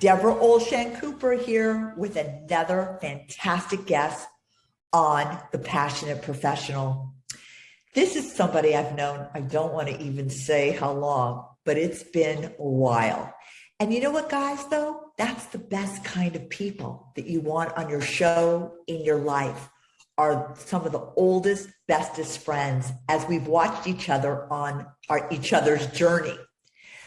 Deborah Olshan Cooper here with another fantastic guest on The Passionate Professional. This is somebody I've known, I don't want to even say how long, but it's been a while. And you know what, guys, though? That's the best kind of people that you want on your show, in your life, are some of the oldest, bestest friends as we've watched each other on each other's journey.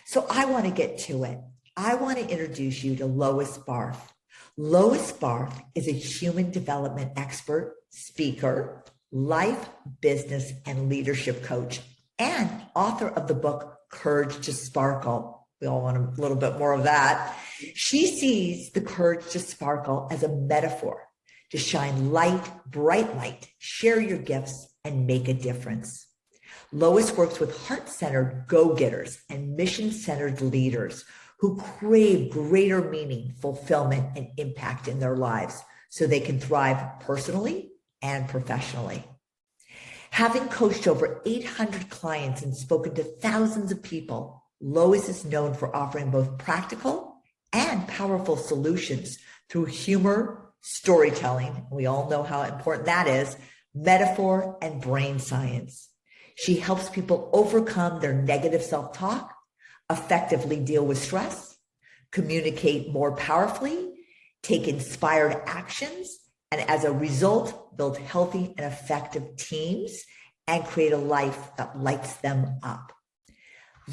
So I want to get to it. I want to introduce you to Lois Barth. Lois Barth is a human development expert, speaker, life, business, and leadership coach, and author of the book, Courage to Sparkle. We all want a little bit more of that. She sees the courage to sparkle as a metaphor to shine light, bright light, share your gifts, and make a difference. Lois works with heart-centered go-getters and mission-centered leaders who crave greater meaning, fulfillment, and impact in their lives so they can thrive personally and professionally. Having coached over 800 clients and spoken to thousands of people, Lois is known for offering both practical and powerful solutions through humor, storytelling, we all know how important that is, metaphor, and brain science. She helps people overcome their negative self-talk, effectively deal with stress, communicate more powerfully, take inspired actions, and as a result, build healthy and effective teams and create a life that lights them up.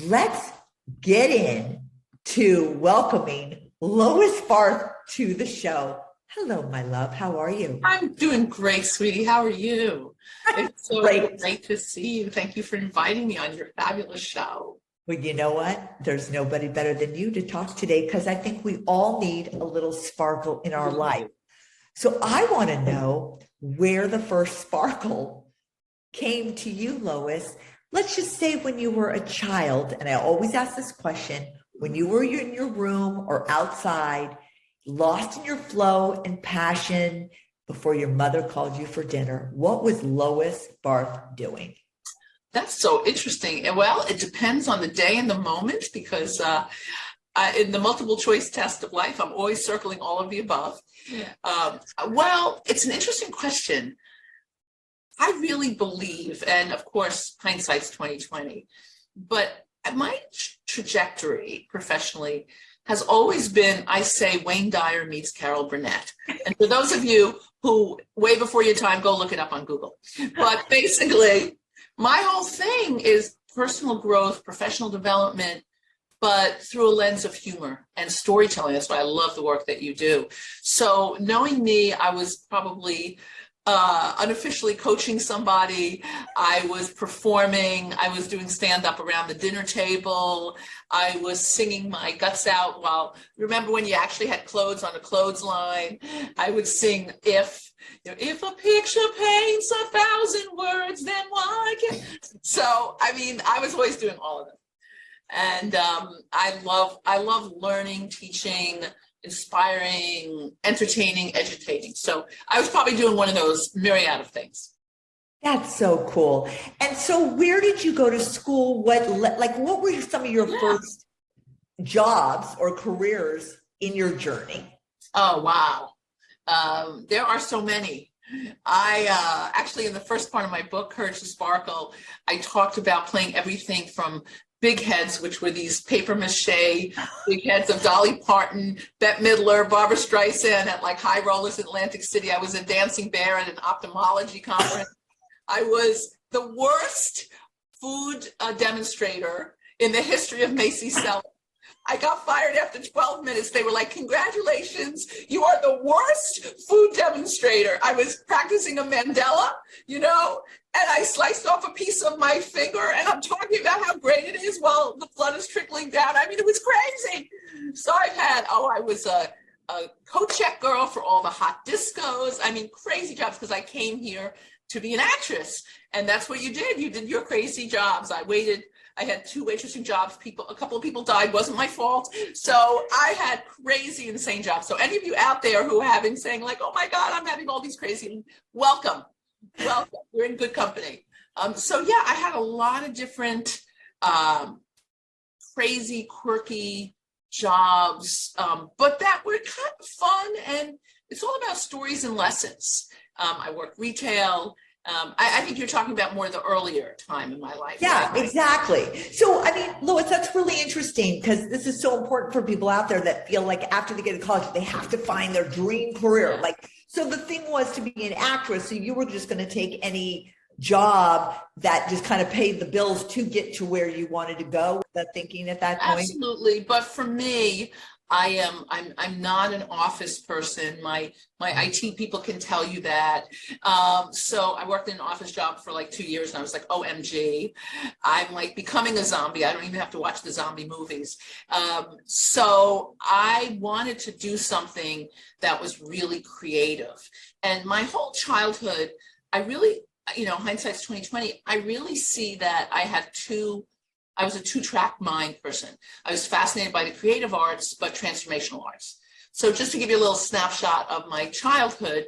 Let's get in to welcoming Lois Barth to the show. Hello, my love. How are you? I'm doing great, sweetie. How are you? It's so great to see you. Thank you for inviting me on your fabulous show. Well, you know what? There's nobody better than you to talk today because I think we all need a little sparkle in our life. So I want to know where the first sparkle came to you, Lois. Let's just say when you were a child, and I always ask this question, when you were in your room or outside, lost in your flow and passion before your mother called you for dinner, what was Lois Barth doing? That's so interesting. And well, it depends on the day and the moment because in the multiple choice test of life, I'm always circling all of the above. Well, it's an interesting question. I really believe, and of course, hindsight's 2020, but my trajectory professionally has always been, I say, Wayne Dyer meets Carol Burnett. And for those of you who, way before your time, go look it up on Google. But basically, my whole thing is personal growth, professional development, but through a lens of humor and storytelling. That's why I love the work that you do. So knowing me, I was probably unofficially coaching somebody. I was performing. I was doing stand-up around the dinner table. I was singing my guts out while, remember when you actually had clothes on a clothesline? I would sing if a picture paints 1,000 words, then why can't... So, I mean, I was always doing all of them. And I love learning, teaching, inspiring, entertaining, educating. So I was probably doing one of those myriad of things. That's so cool. And so where did you go to school? What were some of your first jobs or careers in your journey? Oh, wow. There are so many. I actually, in the first part of my book, Courage to Sparkle, I talked about playing everything from big heads, which were these paper mache big heads of Dolly Parton, Bette Midler, Barbara Streisand at like High Rollers in Atlantic City. I was a dancing bear at an ophthalmology conference. I was the worst food demonstrator in the history of Macy's Cellar. I got fired after 12 minutes. They were like, congratulations, you are the worst food demonstrator. I was practicing a Mandela, and I sliced off a piece of my finger and I'm talking about how great it is while the blood is trickling down. I mean, it was crazy. So I was a co-check girl for all the hot discos. I mean, crazy jobs because I came here to be an actress. And that's what you did. You did your crazy jobs. I had 2 waitressing jobs. A couple of people died. Wasn't my fault. So I had crazy, insane jobs. So any of you out there who are saying like, oh my God, I'm having all these crazy, welcome. You're in good company. So yeah, I had a lot of different crazy, quirky jobs, but that were kind of fun, and it's all about stories and lessons. I worked retail. I think you're talking about more the earlier time in my life. Yeah, right? exactly. So, I mean, Lois, that's really interesting because this is so important for people out there that feel like after they get to college, they have to find their dream career. Yeah. Like, so the thing was to be an actress. So you were just going to take any job that just kind of paid the bills to get to where you wanted to go. Was that thinking at that point? Absolutely. But for me, I'm not an office person. My IT people can tell you that. So I worked in an office job for like 2 years and I was like, OMG, I'm like becoming a zombie. I don't even have to watch the zombie movies. So I wanted to do something that was really creative. And my whole childhood, I really, hindsight's 2020, I really see that I was a two-track mind person. I was fascinated by the creative arts, but transformational arts. So just to give you a little snapshot of my childhood,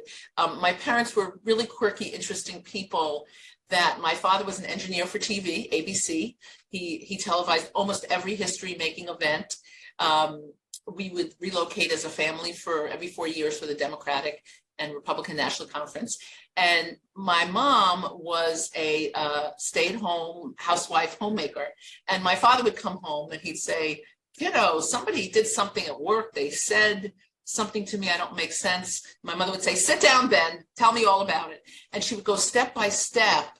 my parents were really quirky, interesting people. That my father was an engineer for TV, ABC. He televised almost every history-making event. We would relocate as a family for every 4 years for the Democratic and Republican National Conference. And my mom was a stay-at-home housewife homemaker. And my father would come home and he'd say, somebody did something at work. They said something to me, I don't make sense. My mother would say, sit down, Ben, tell me all about it. And she would go step by step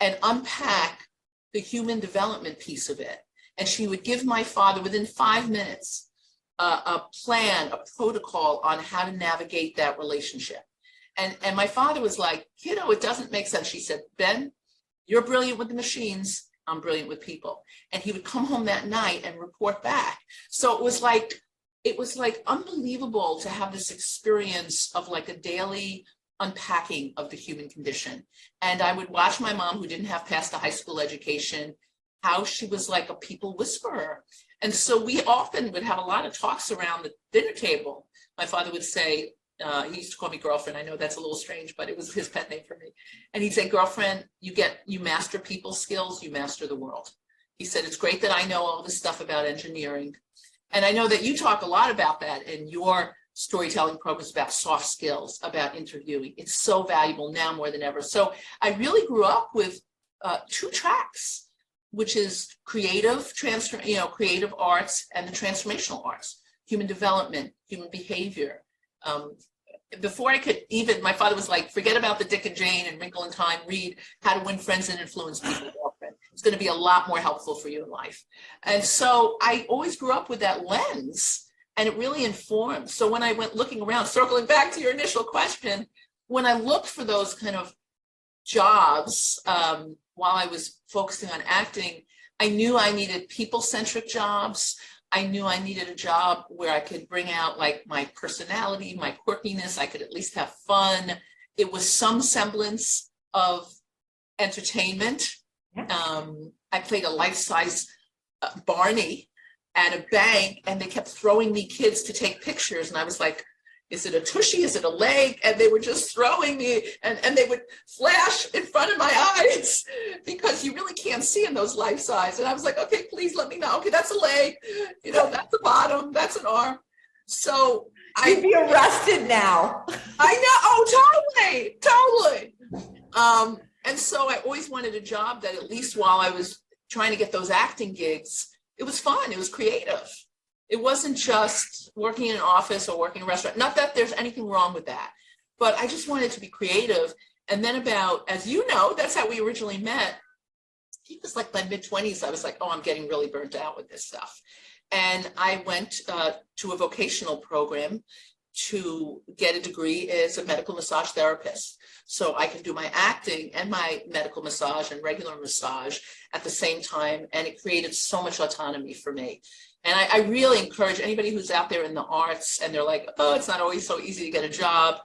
and unpack the human development piece of it. And she would give my father, within 5 minutes, a plan, a protocol on how to navigate that relationship. And my father was like, it doesn't make sense. She said, Ben, you're brilliant with the machines. I'm brilliant with people. And he would come home that night and report back. So it was like unbelievable to have this experience of like a daily unpacking of the human condition. And I would watch my mom, who didn't have past a high school education, how she was like a people whisperer. And so we often would have a lot of talks around the dinner table. My father would say, he used to call me girlfriend. I know that's a little strange, but it was his pet name for me. And he'd say, girlfriend, you master people skills, you master the world. He said, it's great that I know all this stuff about engineering. And I know that you talk a lot about that in your storytelling programs, about soft skills, about interviewing. It's so valuable now more than ever. So I really grew up with two tracks, which is creative arts and the transformational arts, human development, human behavior. Before I could even, my father was like, forget about the Dick and Jane and Wrinkle in Time, read How to Win Friends and Influence People. It's going to be a lot more helpful for you in life. And so I always grew up with that lens, and it really informed. So when I went looking around, circling back to your initial question, when I looked for those kind of jobs while I was focusing on acting, I knew I needed people-centric jobs. I knew I needed a job where I could bring out like my personality, my quirkiness. I could at least have fun. It was some semblance of entertainment. I played a life-size Barney at a bank, and they kept throwing me kids to take pictures. And I was like, is it a tushy? Is it a leg? And they were just throwing me, and they would flash in front of my eyes because you really can't see in those life size. And I was like, okay, please let me know. Okay, that's a leg. That's a bottom. That's an arm. So You'd be arrested now. I know. Oh, totally. And so I always wanted a job that, at least while I was trying to get those acting gigs, it was fun. It was creative. It wasn't just working in an office or working in a restaurant. Not that there's anything wrong with that, but I just wanted to be creative. And then as you know, that's how we originally met. It was like my mid-20s. I was like, I'm getting really burnt out with this stuff. And I went to a vocational program to get a degree as a medical massage therapist. So I can do my acting and my medical massage and regular massage at the same time. And it created so much autonomy for me. And I really encourage anybody who's out there in the arts and they're like, it's not always so easy to get a job.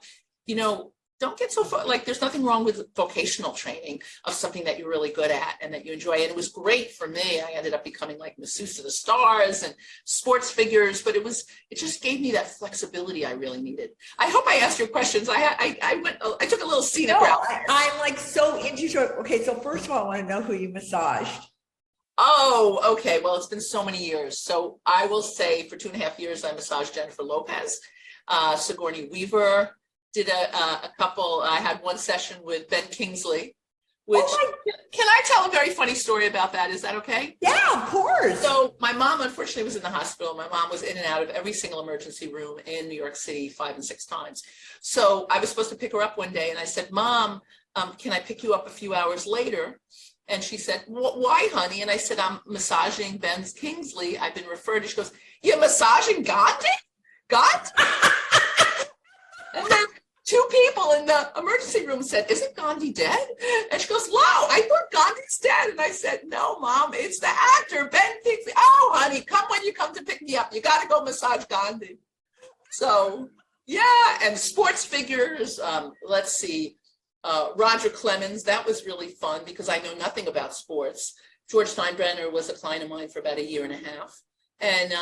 Don't get so far. Like, there's nothing wrong with vocational training of something that you're really good at and that you enjoy. And it was great for me. I ended up becoming like masseuse of the stars and sports figures, but it just gave me that flexibility I really needed. I hope I answered your questions. I took a little scenic route. I'm like so into it. Okay, so first of all, I want to know who you massaged. Oh, okay. Well, it's been so many years. So I will say for 2.5 years, I massaged Jennifer Lopez, Sigourney Weaver, did a couple. I had one session with Ben Kingsley, which Oh can I tell a very funny story about that? Is that okay? my, yeah, of course. So my mom, unfortunately, was in the hospital. My mom was in and out of every single emergency room in New York City 5 and 6 times. So I was supposed to pick her up one day, and I said, "Mom, can I pick you up a few hours later?" And she said, "Why, honey?" And I said, "I'm massaging Ben Kingsley. I've been referred." And she goes, "You're massaging Gandhi? God?" And then two people in the emergency room said, "Isn't Gandhi dead?" And she goes, "Wow, I thought Gandhi's dead." And I said, "No, Mom, it's the actor, Ben Kingsley." "Oh, honey, come when you come to pick me up. You got to go massage Gandhi." So, yeah, and sports figures, let's see, Roger Clemens, that was really fun because I know nothing about sports. George Steinbrenner was a client of mine for about 1.5 years. And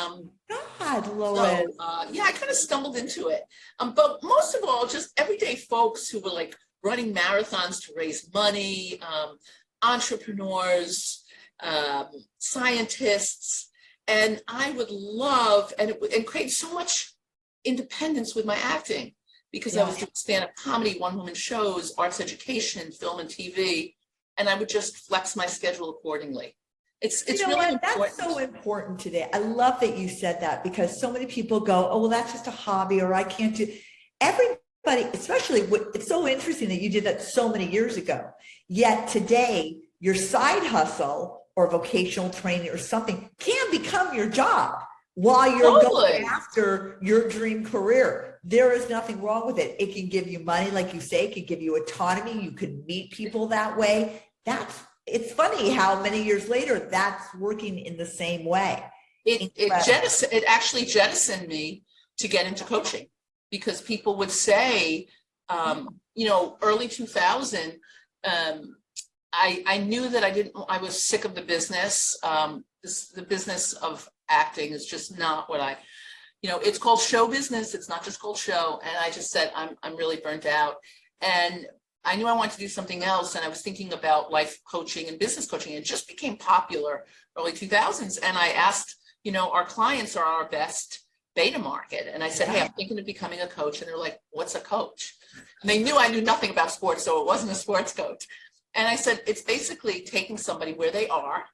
God, Lois. so, yeah, I kind of stumbled into it. But most of all, just everyday folks who were like running marathons to raise money, entrepreneurs, scientists. And I would love, and create so much independence with my acting because I was doing stand-up comedy, one-woman shows, arts education, film and TV, and I would just flex my schedule accordingly. It's really what? important. That's so important today. I love that you said that because so many people go, "Oh, well, that's just a hobby," or "I can't do." Everybody, especially, it's so interesting that you did that so many years ago. Yet today, your side hustle or vocational training or something can become your job while you're going after your dream career. There is nothing wrong with it. It can give you money, like you say, it can give you autonomy. You can meet people that way. It's funny how many years later that's working in the same way. It actually jettisoned me to get into coaching because people would say, early 2000, I knew that I was sick of the business. The business of acting is just not what it's called show business. It's not just called show. And I just said, I'm really burnt out. And I knew I wanted to do something else. And I was thinking about life coaching and business coaching. It just became popular early 2000s. And I asked, our clients are our best beta market. And I said, "Hey, I'm thinking of becoming a coach." And they're like, "What's a coach?" And they knew I knew nothing about sports, so it wasn't a sports coach. And I said, it's basically taking somebody where they are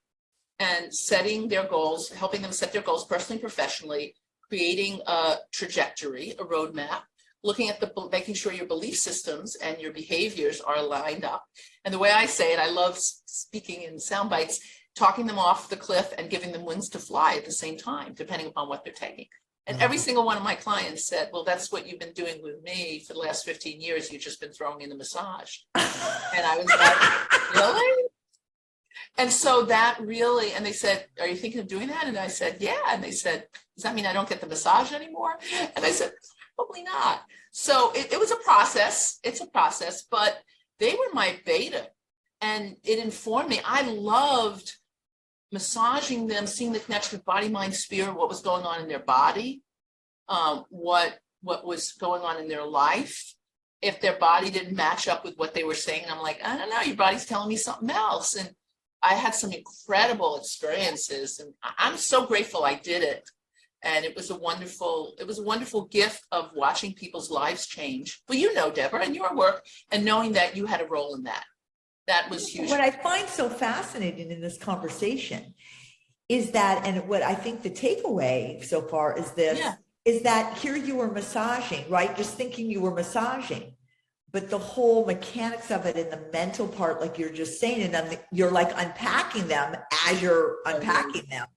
and setting their goals, helping them set their goals personally, professionally, creating a trajectory, a roadmap, looking at making sure your belief systems and your behaviors are lined up. And the way I say it, I love speaking in sound bites, talking them off the cliff and giving them wings to fly at the same time, depending upon what they're taking. And every single one of my clients said, "Well, that's what you've been doing with me for the last 15 years. You've just been throwing in the massage." And I was like, "Really?" And so that really, and they said, "Are you thinking of doing that?" And I said, "Yeah." And they said, "Does that mean I don't get the massage anymore?" And I said, "Probably not." So it was a process. It's a process, but they were my beta. And it informed me. I loved massaging them, seeing the connection of body, mind, spirit, what was going on in their body, what was going on in their life. If their body didn't match up with what they were saying, I'm like, "I don't know, your body's telling me something else." And I had some incredible experiences, and I'm so grateful I did it. And it was a wonderful gift of watching people's lives change. Well, Deborah, and your work, and knowing that you had a role in that. That was huge. What I find so fascinating in this conversation is that, and what I think the takeaway so far is this, is that here you were massaging, right? Just thinking you were massaging, but the whole mechanics of it and the mental part, like you're just saying, and then you're like unpacking them as you're unpacking them.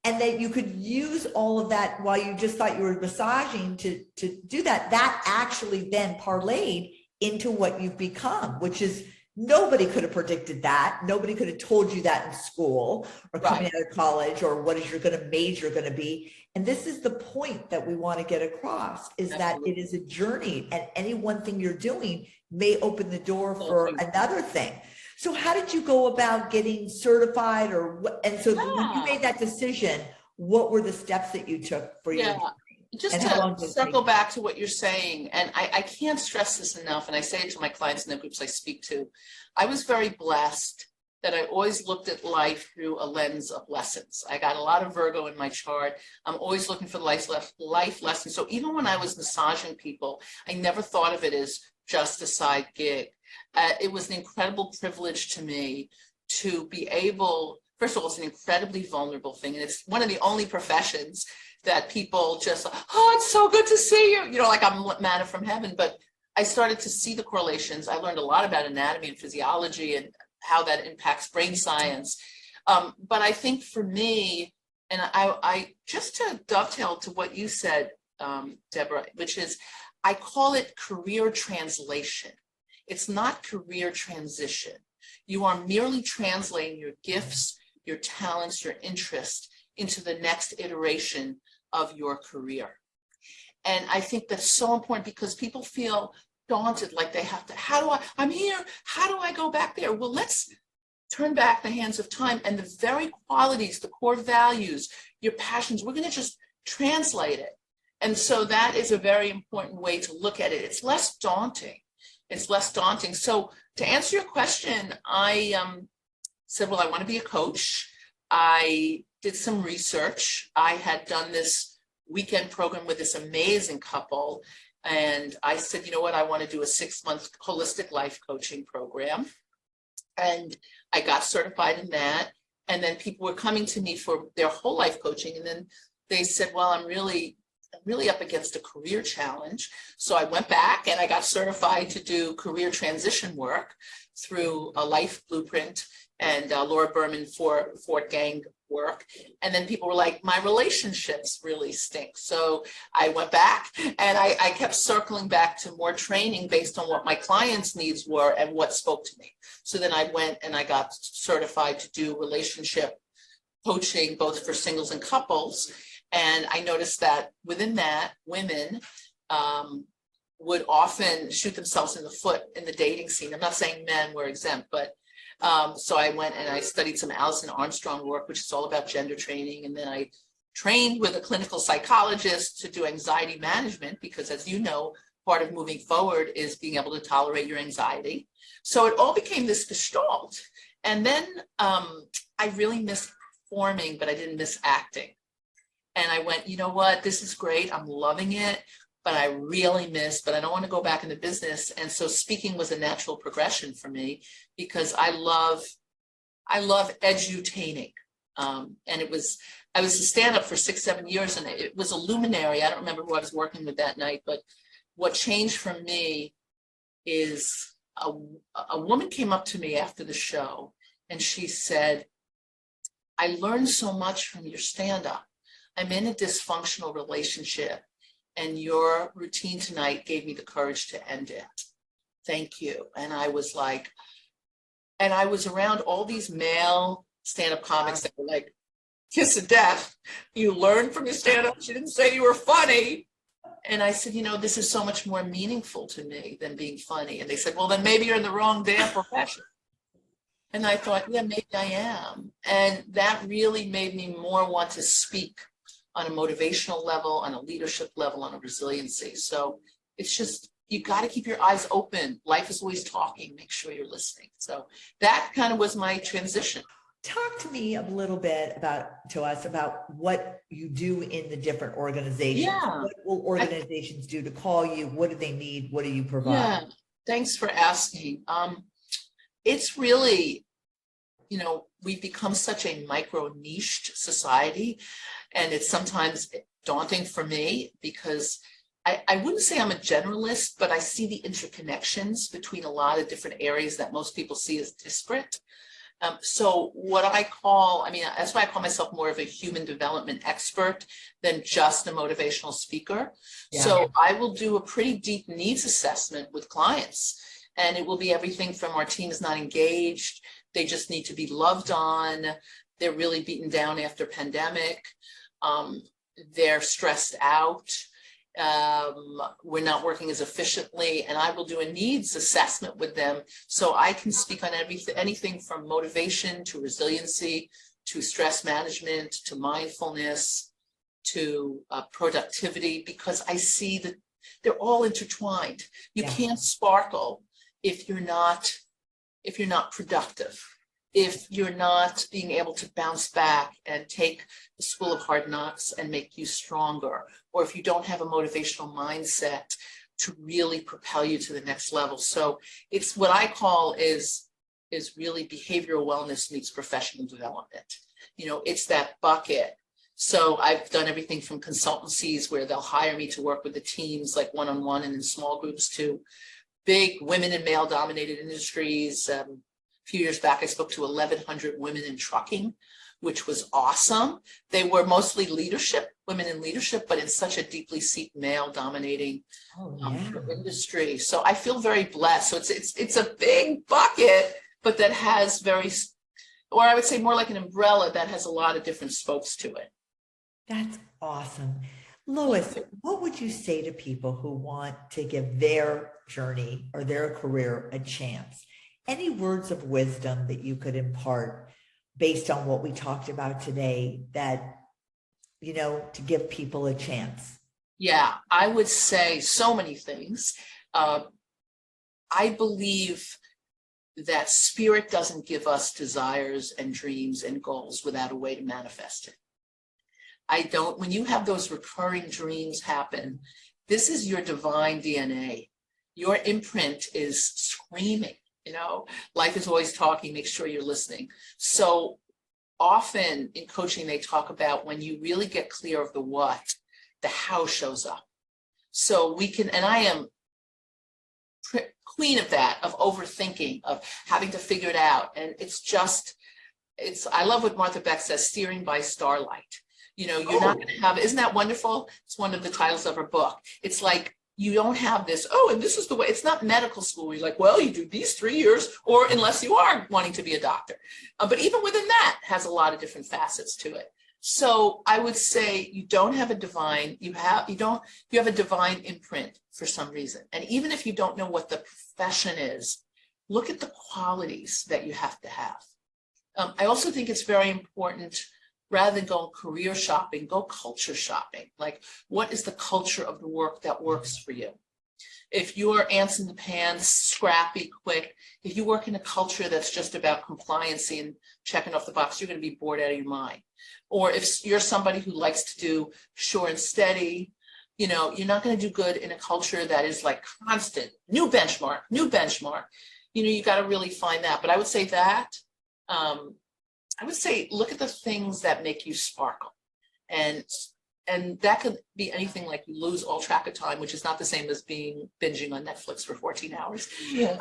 And that you could use all of that while you just thought you were massaging to do that. That actually then parlayed into what you've become, which is nobody could have predicted that. Nobody could have told you that in school or coming out of college, or what is your major going to be. And this is the point that we want to get across, is that it is a journey, and any one thing you're doing may open the door for another thing. So how did you go about getting certified, or what? And so when you made that decision, what were the steps that you took for you? Just to circle back to what you're saying, and I can't stress this enough, and I say it to my clients in the groups I speak to, I was very blessed that I always looked at life through a lens of lessons. I got a lot of Virgo in my chart. I'm always looking for life lessons. So even when I was massaging people, I never thought of it as just a side gig. It was an incredible privilege to me to be able, first of all, it's an incredibly vulnerable thing. And it's one of the only professions that people just, oh, it's so good to see you. You know, like I'm manna from heaven. But I started to see the correlations. I learned a lot about anatomy and physiology and how that impacts brain science. But I think for me, and I just to dovetail to what you said, Deborah, which is, I call it career translation. It's not career transition. You are merely translating your gifts, your talents, your interest into the next iteration of your career. And I think that's so important because people feel daunted, like they have to, I'm here, how do I go back there? Well, let's turn back the hands of time and the very qualities, the core values, your passions, we're going to just translate it. And so that is a very important way to look at it. It's less daunting. It's less daunting. So to answer your question, I said, well, I want to be a coach. I did some research. I had done this weekend program with this amazing couple. And I said, you know what, I want to do a 6-month holistic life coaching program. And I got certified in that. And then people were coming to me for their whole life coaching. And then they said, well, I'm really up against a career challenge. So I went back and I got certified to do career transition work through a Life Blueprint and Laura Berman for Fort Gang work. And then people were like, my relationships really stink. So I went back and I kept circling back to more training based on what my clients' needs were and what spoke to me. So then I went and I got certified to do relationship coaching, both for singles and couples. And I noticed that within that, women would often shoot themselves in the foot in the dating scene. I'm not saying men were exempt, but so I went and I studied some Alison Armstrong work, which is all about gender training. And then I trained with a clinical psychologist to do anxiety management, because as you know, part of moving forward is being able to tolerate your anxiety. So it all became this gestalt. And then I really missed performing, but I didn't miss acting. And I went, you know what, this is great. I'm loving it, but I really miss, but I don't want to go back into business. And so speaking was a natural progression for me because I love edutaining. And I was a stand-up for 6-7 years, and it was a luminary. I don't remember who I was working with that night, but what changed for me is a woman came up to me after the show and she said, I learned so much from your stand-up. I'm in a dysfunctional relationship and your routine tonight gave me the courage to end it. Thank you. And I was like, and I was around all these male stand-up comics that were like, kiss of death. You learned from your stand-up. She didn't say you were funny. And I said, you know, this is so much more meaningful to me than being funny. And they said, well, then maybe you're in the wrong damn profession. And I thought, yeah, maybe I am. And that really made me more want to speak on a motivational level, on a leadership level, on a resiliency. So it's just, you got to keep your eyes open. Life is always talking. Make sure you're listening. So that kind of was my transition. Talk to me a little bit about what you do in the different organizations. Yeah. What will organizations do to call you? What do they need? What do you provide? Yeah, thanks for asking. It's really, you know, we've become such a micro-niched society, and it's sometimes daunting for me because I wouldn't say I'm a generalist, but I see the interconnections between a lot of different areas that most people see as disparate. So what I call, that's why I call myself more of a human development expert than just a motivational speaker. Yeah. So I will do a pretty deep needs assessment with clients, and it will be everything from our team is not engaged, they just need to be loved on, they're really beaten down after pandemic, they're stressed out, we're not working as efficiently, and I will do a needs assessment with them so I can speak on anything from motivation to resiliency to stress management to mindfulness to productivity, because I see that they're all intertwined. You can't sparkle if you're not productive. if you're not being able to bounce back and take the school of hard knocks and make you stronger, or if you don't have a motivational mindset to really propel you to the next level. So it's what I call is really behavioral wellness meets professional development. It's that bucket. So I've done everything from consultancies where they'll hire me to work with the teams, like one-on-one and in small groups, to big women and male dominated industries. A few years back, I spoke to 1,100 women in trucking, which was awesome. They were mostly women in leadership, but in such a deeply seated male dominating industry. So I feel very blessed. So it's a big bucket, but that has or I would say more like an umbrella that has a lot of different spokes to it. That's awesome. Lois, what would you say to people who want to give their journey or their career a chance? Any words of wisdom that you could impart based on what we talked about today that, to give people a chance? Yeah, I would say so many things. I believe that spirit doesn't give us desires and dreams and goals without a way to manifest it. When you have those recurring dreams happen, this is your divine DNA. Your imprint is screaming, life is always talking, make sure you're listening. So often in coaching, they talk about when you really get clear of the what, the how shows up. So and I am queen of that, of overthinking, of having to figure it out. And I love what Martha Beck says, steering by starlight. You're not going to have, isn't that wonderful? It's one of the titles of her book. It's like, you don't have this, and this is the way. It's not medical school. You're like, well, you do these 3 years, or unless you are wanting to be a doctor. But even within that has a lot of different facets to it. So I would say you have a divine imprint for some reason. And even if you don't know what the profession is, look at the qualities that you have to have. I also think it's very important, rather than go career shopping, go culture shopping. Like, what is the culture of the work that works for you? If you're ants in the pants, scrappy, quick, if you work in a culture that's just about compliancy and checking off the box, you're going to be bored out of your mind. Or if you're somebody who likes to do sure and steady, you're not going to do good in a culture that is like constant, new benchmark. You got to really find that. But I would say look at the things that make you sparkle. And that could be anything like you lose all track of time, which is not the same as binging on Netflix for 14 hours. Yeah.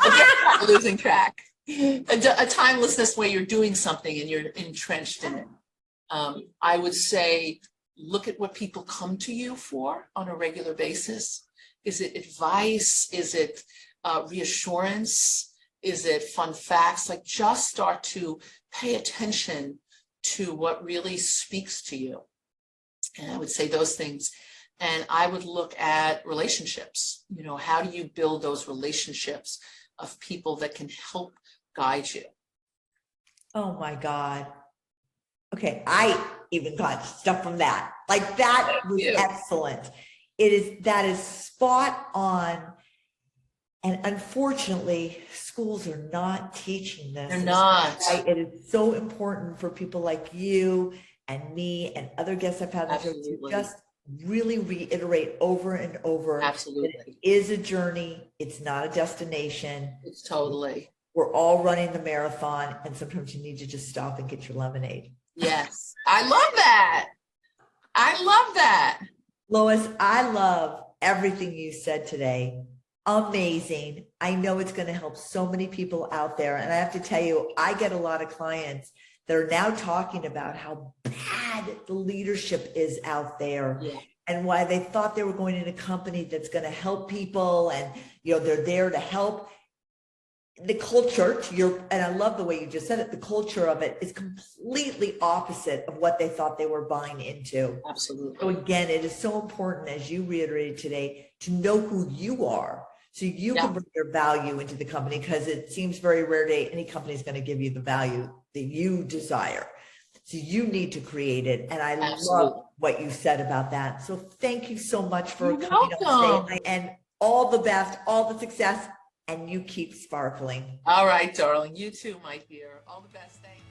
Losing track. A timelessness where you're doing something and you're entrenched in it. I would say, look at what people come to you for on a regular basis. Is it advice? Is it reassurance? Is it fun facts? Like, just start to pay attention to what really speaks to you. And I would say those things. And I would look at relationships. How do you build those relationships of people that can help guide you? Oh my God. Okay, I even got stuff from that. Like, that was excellent. That is spot on. And unfortunately, schools are not teaching this. They're not. It is so important for people like you and me and other guests I've had on the show to just really reiterate over and over. Absolutely. That it is a journey. It's not a destination. It's totally. We're all running the marathon, and sometimes you need to just stop and get your lemonade. Yes. I love that. Lois, I love everything you said today. Amazing. I know it's going to help so many people out there. And I have to tell you, I get a lot of clients that are now talking about how bad the leadership is out there. Yeah. And why they thought they were going in a company that's going to help people, and they're there to help. The culture, and I love the way you just said it, the culture of it is completely opposite of what they thought they were buying into. Absolutely. So again, it is so important, as you reiterated today, to know who you are, so you can bring your value into the company, because it seems very rare that any company is going to give you the value that you desire. So you need to create it. And I love what you said about that. So thank you so much for coming on today, and all the best, all the success. and you keep sparkling. All right, darling. You too, my dear. All the best. Thanks.